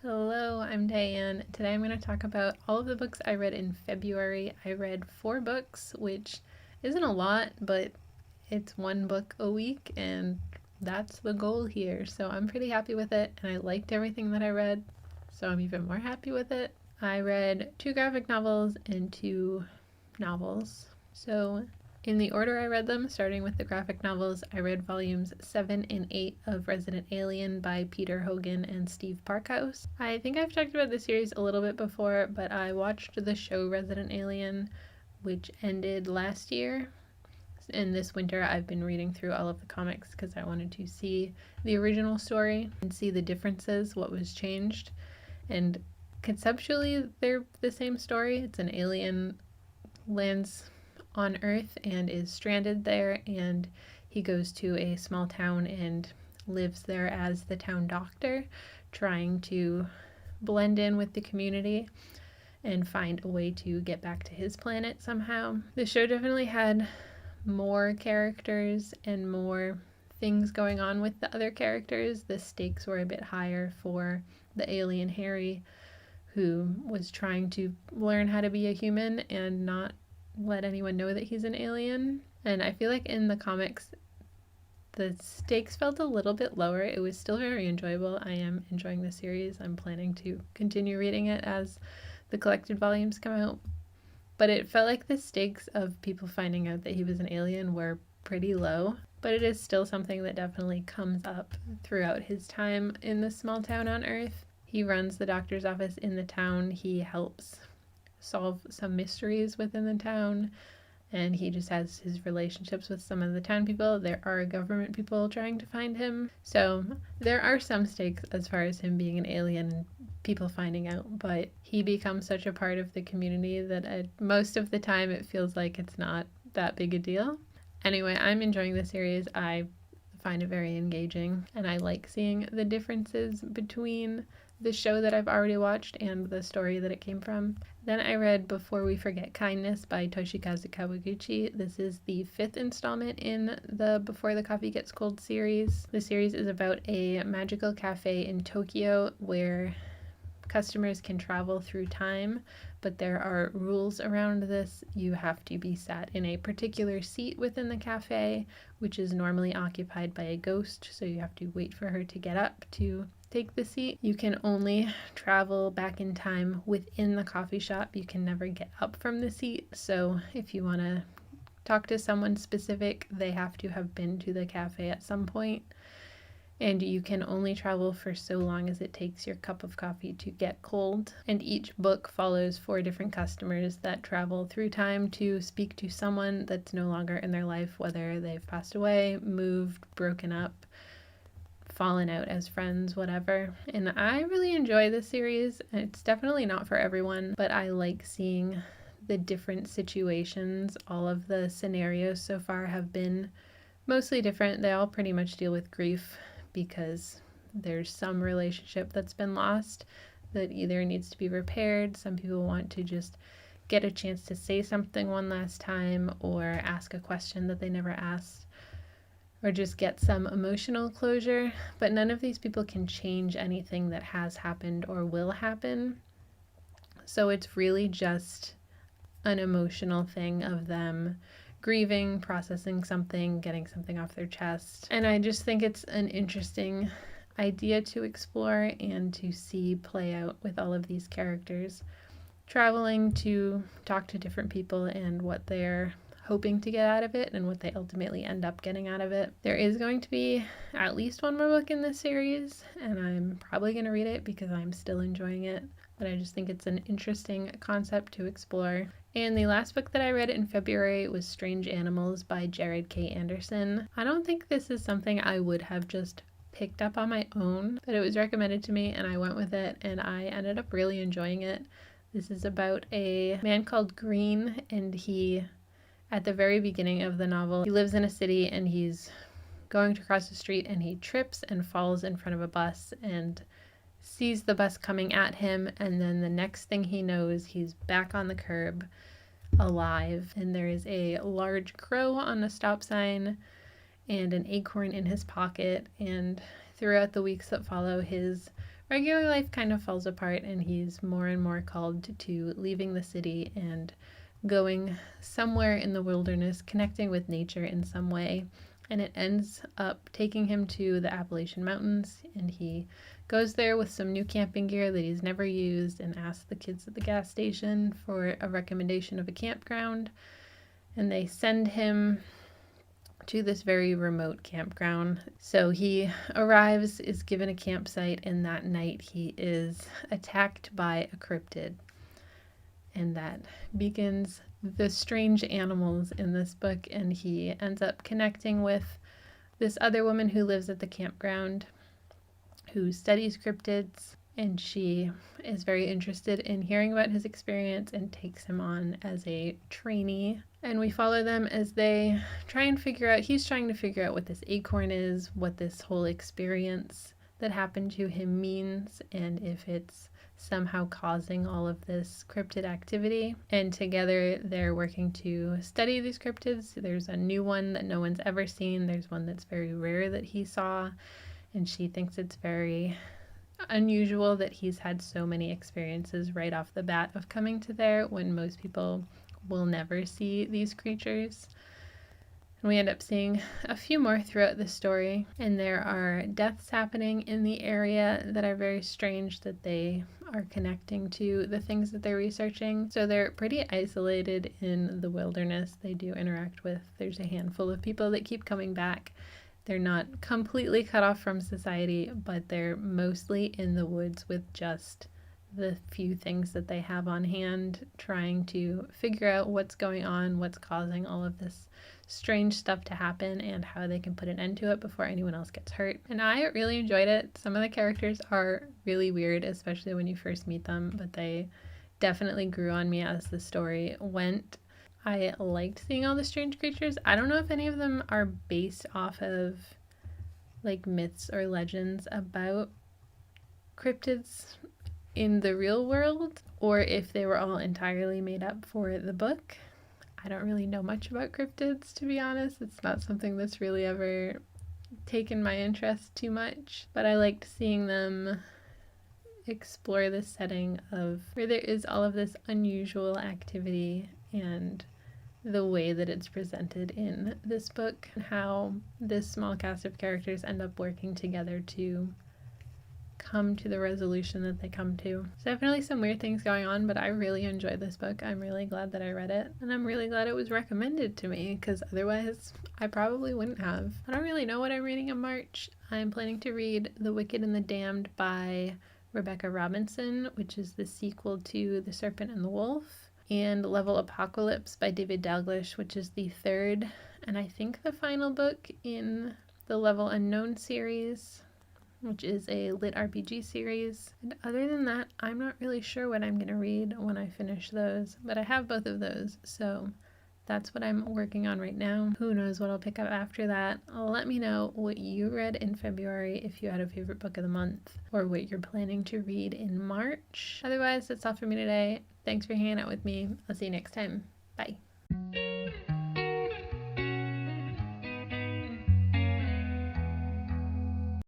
Hello, I'm Diane. Today I'm going to talk about all of the books I read in February. I read 4 books, which isn't a lot, but it's 1 book a week, and that's the goal here. So I'm pretty happy with it, and I liked everything that I read, so I'm even more happy with it. I read 2 graphic novels and 2 novels. So in the order I read them, starting with the graphic novels, I read volumes 7 and 8 of Resident Alien by Peter Hogan and Steve Parkhouse. I think I've talked about the series a little bit before, but I watched the show Resident Alien, which ended last year. And this winter I've been reading through all of the comics because I wanted to see the original story and see the differences, what was changed. And conceptually, they're the same story. It's an alien lands on Earth and is stranded there, and he goes to a small town and lives there as the town doctor, trying to blend in with the community and find a way to get back to his planet somehow. The show definitely had more characters and more things going on with the other characters. The stakes were a bit higher for the alien Harry, who was trying to learn how to be a human and not let anyone know that he's an alien. And I feel like in the comics the stakes felt a little bit lower. It was still very enjoyable. I am enjoying the series. I'm planning to continue reading it as the collected volumes come out. But it felt like the stakes of people finding out that he was an alien were pretty low. But it is still something that definitely comes up throughout his time in this small town on Earth. He runs the doctor's office in the town. He helps solve some mysteries within the town, and he just has his relationships with some of the town people. There are government people trying to find him, so there are some stakes as far as him being an alien and people finding out, but he becomes such a part of the community that most of the time it feels like it's not that big a deal. Anyway, I'm enjoying the series. I find it very engaging, and I like seeing the differences between the show that I've already watched and the story that it came from. Then I read Before We Forget Kindness by Toshikazu Kawaguchi. This is the 5th installment in the Before the Coffee Gets Cold series. The series is about a magical cafe in Tokyo where customers can travel through time, but there are rules around this. You have to be sat in a particular seat within the cafe, which is normally occupied by a ghost, so you have to wait for her to get up to take the seat. You can only travel back in time within the coffee shop. You can never get up from the seat, so if you want to talk to someone specific, they have to have been to the cafe at some point. And you can only travel for so long as it takes your cup of coffee to get cold. And each book follows 4 different customers that travel through time to speak to someone that's no longer in their life, whether they've passed away, moved, broken up, fallen out as friends, whatever. And I really enjoy this series. It's definitely not for everyone, but I like seeing the different situations. All of the scenarios so far have been mostly different. They all pretty much deal with grief, because there's some relationship that's been lost that either needs to be repaired. Some people want to just get a chance to say something one last time, or ask a question that they never asked, or just get some emotional closure. But none of these people can change anything that has happened or will happen. So it's really just an emotional thing of them grieving, processing something, getting something off their chest. And I just think it's an interesting idea to explore and to see play out with all of these characters traveling to talk to different people and what they're hoping to get out of it and what they ultimately end up getting out of it. There is going to be at least 1 more book in this series, and I'm probably going to read it because I'm still enjoying it. But I just think it's an interesting concept to explore. And the last book that I read in February was Strange Animals by Jared K. Anderson. I don't think this is something I would have just picked up on my own, but it was recommended to me and I went with it, and I ended up really enjoying it. This is about a man called Green, and he, at the very beginning of the novel, he lives in a city and he's going to cross the street and he trips and falls in front of a bus and sees the bus coming at him, and then the next thing he knows, he's back on the curb, alive, and there is a large crow on a stop sign and an acorn in his pocket. And throughout the weeks that follow, his regular life kind of falls apart and he's more and more called to leaving the city and going somewhere in the wilderness, connecting with nature in some way. And it ends up taking him to the Appalachian Mountains, and he goes there with some new camping gear that he's never used and asks the kids at the gas station for a recommendation of a campground. And they send him to this very remote campground. So he arrives, is given a campsite, and that night he is attacked by a cryptid. And that begins the strange animals in this book, and he ends up connecting with this other woman who lives at the campground who studies cryptids, and she is very interested in hearing about his experience and takes him on as a trainee. And we follow them as they try and figure out, he's trying to figure out what this acorn is, what this whole experience that happened to him means, and if it's somehow causing all of this cryptid activity. And together they're working to study these cryptids. There's a new one that no one's ever seen. There's one that's very rare that he saw, and she thinks it's very unusual that he's had so many experiences right off the bat of coming to there when most people will never see these creatures. And we end up seeing a few more throughout the story, and there are deaths happening in the area that are very strange that they are connecting to the things that they're researching. So they're pretty isolated in the wilderness. They do interact with, there's a handful of people that keep coming back. They're not completely cut off from society, but they're mostly in the woods with just the few things that they have on hand, trying to figure out what's going on, what's causing all of this strange stuff to happen, and how they can put an end to it before anyone else gets hurt. And I really enjoyed it. Some of the characters are really weird, especially when you first meet them, but they definitely grew on me as the story went. I liked seeing all the strange creatures. I don't know if any of them are based off of like myths or legends about cryptids in the real world, or if they were all entirely made up for the book. I don't really know much about cryptids, to be honest. It's not something that's really ever taken my interest too much, but I liked seeing them explore this setting of where there is all of this unusual activity and the way that it's presented in this book, and how this small cast of characters end up working together to come to the resolution that they come to. There's definitely some weird things going on, but I really enjoyed this book. I'm really glad that I read it, and I'm really glad it was recommended to me, because otherwise I probably wouldn't have. I don't really know what I'm reading in March. I'm planning to read The Wicked and the Damned by Rebecca Robinson, which is the sequel to The Serpent and the Wolf, and Level Apocalypse by David Dalglish, which is the third and I think the final book in the Level Unknown series, which is a lit RPG series. And other than that, I'm not really sure what I'm going to read when I finish those, but I have both of those, so that's what I'm working on right now. Who knows what I'll pick up after that. Let me know what you read in February, if you had a favorite book of the month, or what you're planning to read in March. Otherwise, that's all for me today. Thanks for hanging out with me. I'll see you next time. Bye.